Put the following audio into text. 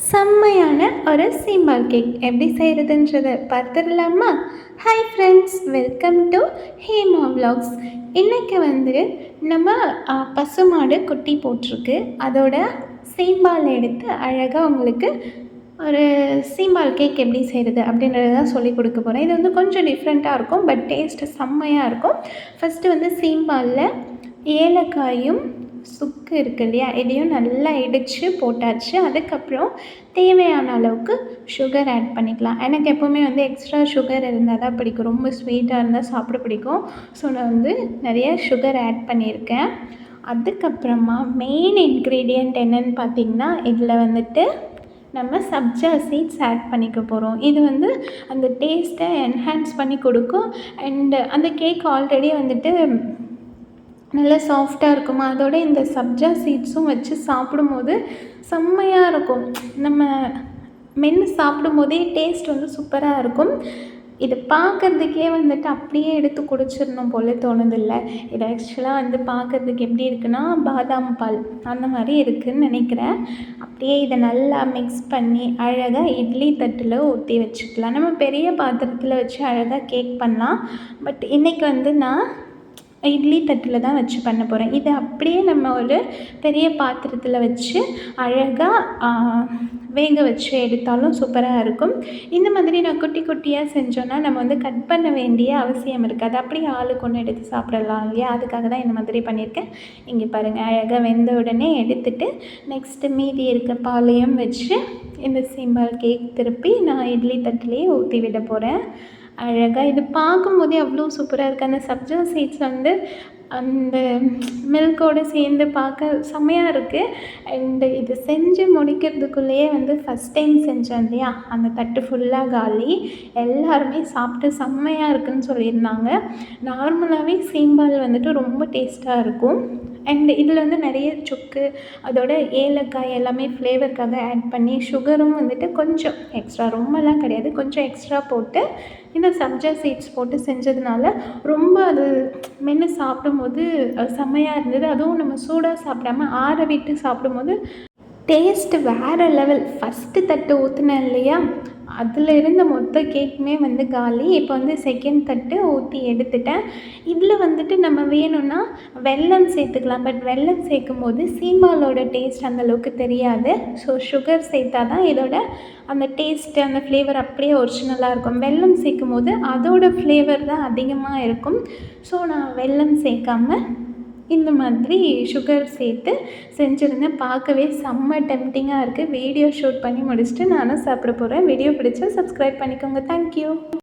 செம்மையான ஒரு சீம்பால் கேக் எப்படி செய்கிறதுன்றதை பார்த்துடலாமா? Hi friends, welcome to Hema vlogs. இன்றைக்கி நம்ம பசுமாடு குட்டி போட்டிருக்கு. அதோட சீம்பால் எடுத்து அழகாக உங்களுக்கு ஒரு சீம்பால் கேக் எப்படி செய்கிறது அப்படின்றத தான் சொல்லி கொடுக்க போகிறேன். இது கொஞ்சம் டிஃப்ரெண்ட்டாக இருக்கும், பட் டேஸ்ட்டு செம்மையாக இருக்கும். ஃபஸ்ட்டு சீம்பாலில் ஏலக்காயும் சுக்கு இருக்குது இல்லையா, இதையும் நல்லா இடித்து போட்டாச்சு. அதுக்கப்புறம் தேவையான அளவுக்கு சுகர் ஆட் பண்ணிக்கலாம். எனக்கு எப்போவுமே எக்ஸ்ட்ரா சுகர் இருந்தால் தான் பிடிக்கும், ரொம்ப ஸ்வீட்டாக இருந்தால் சாப்பிட பிடிக்கும். ஸோ நான் நிறைய சுகர் ஆட் பண்ணியிருக்கேன். அதுக்கப்புறமா மெயின் இன்க்ரீடியண்ட் என்னென்னு பார்த்திங்கன்னா, இதில் நம்ம சப்ஜா சீட்ஸ் ஆட் பண்ணிக்க போகிறோம். இது அந்த டேஸ்ட்டை என்ஹான்ஸ் பண்ணி கொடுக்கும். அண்டு அந்த கேக் ஆல்ரெடி நல்லா சாஃப்டாக இருக்குமா, அதோட இந்த சப்ஜா சீட்ஸும் வச்சு சாப்பிடும்போது செம்மையாக இருக்கும். நம்ம மென்று சாப்பிடும்போதே டேஸ்ட் சூப்பராக இருக்கும். இது பார்க்குறதுக்கே அப்படியே எடுத்து குடிச்சிடணும் போல் தோணுதில்லை. இது ஆக்சுவலாக பார்க்குறதுக்கு எப்படி இருக்குன்னா, பாதாம் பால் அந்த மாதிரி இருக்குதுன்னு நினைக்கிறேன். அப்படியே இதை நல்லா மிக்ஸ் பண்ணி அழகாக இட்லி தட்டில் ஊற்றி வச்சுக்கலாம். நம்ம பெரிய பாத்திரத்தில் வச்சு அழகாக கேக் பண்ணலாம். பட் இன்றைக்கி நான் இட்லி தட்டில் தான் வச்சு பண்ண போகிறேன். இதை அப்படியே நம்ம ஒரு பெரிய பாத்திரத்தில் வச்சு அழகாக வேக வச்சு எடுத்தாலும் சூப்பராக இருக்கும். இந்த மாதிரி நான் குட்டி குட்டியாக செஞ்சோன்னா நம்ம கட் பண்ண வேண்டிய அவசியம் இருக்காது. அப்படியே ஆளுக்கு ஒன்று எடுத்து சாப்பிடலாம் இல்லையா, அதுக்காக தான் இந்த மாதிரி பண்ணியிருக்கேன். இங்கே பாருங்கள், அழகாக வெந்த உடனே எடுத்துட்டு நெக்ஸ்ட்டு மீதி இருக்க பாலையும் வச்சு இந்த சீம்பால் கேக் திருப்பி நான் இட்லி தட்டிலேயே ஊற்றி விட போகிறேன். அழகாக இது பார்க்கும்போதே அவ்வளோ சூப்பராக இருக்குது. அந்த சப்ஜா சீட்ஸ் அந்த மில்கோடு சேர்ந்து பார்க்க செம்மையாக இருக்குது. அண்டு இது செஞ்சு முடிக்கிறதுக்குள்ளேயே ஃபஸ்ட் டைம் செஞ்சேன் இல்லையா, அந்த தட்டு ஃபுல்லாக காலி. எல்லாருமே சாப்பிட்டு செம்மையாக இருக்குதுன்னு சொல்லியிருந்தாங்க. நார்மலாகவே சீம்பால் ரொம்ப டேஸ்ட்டாக இருக்கும். அண்ட் இதில் நிறைய சுக்கு, அதோட ஏலக்காய் எல்லாமே ஃப்ளேவருக்காக ஆட் பண்ணி, சுகரும் கொஞ்சம் எக்ஸ்ட்ரா, ரொம்பலாம் கிடையாது, கொஞ்சம் எக்ஸ்ட்ரா போட்டு இந்த சப்ஜா சீட்ஸ் போட்டு செஞ்சதுனால ரொம்ப அது மென்று சாப்பிடும்போது செம்மையாக இருந்தது. அதுவும் நம்ம சூடாக சாப்பிடாம ஆற விட்டு சாப்பிடும்போது டேஸ்ட்டு வேறு லெவல். ஃபஸ்ட்டு தட்டு ஊற்றுனேன் இல்லையா, அதில் இருந்த மொத்த கேக்குமே காலி. இப்போ செகண்ட் தட்டு ஊற்றி எடுத்துட்டேன். இதில் நம்ம வேணும்னா வெல்லம் சேர்த்துக்கலாம். பட் வெல்லம் சேர்க்கும் போது சீம்பாலோட டேஸ்ட் அந்தளவுக்கு தெரியாது. ஸோ சுகர் சேர்த்தா தான் இதோட அந்த டேஸ்ட்டு, அந்த ஃப்ளேவர் அப்படியே ஒரிஜினலாக இருக்கும். வெல்லம் சேர்க்கும் போது அதோட ஃப்ளேவர் தான் அதிகமாக இருக்கும். ஸோ நான் வெல்லம் சேர்க்காமல் இந்த மாதிரி சுகர் சேர்த்து செஞ்சுருந்தேன். பார்க்கவே செம்ம டெம்டிங்காக இருக்குது. வீடியோ ஷூட் பண்ணி முடிச்சுட்டு நானும் சாப்பிட போகிறேன். வீடியோ பிடிச்சா சப்ஸ்கிரைப் பண்ணிக்கோங்க. தேங்க்யூ.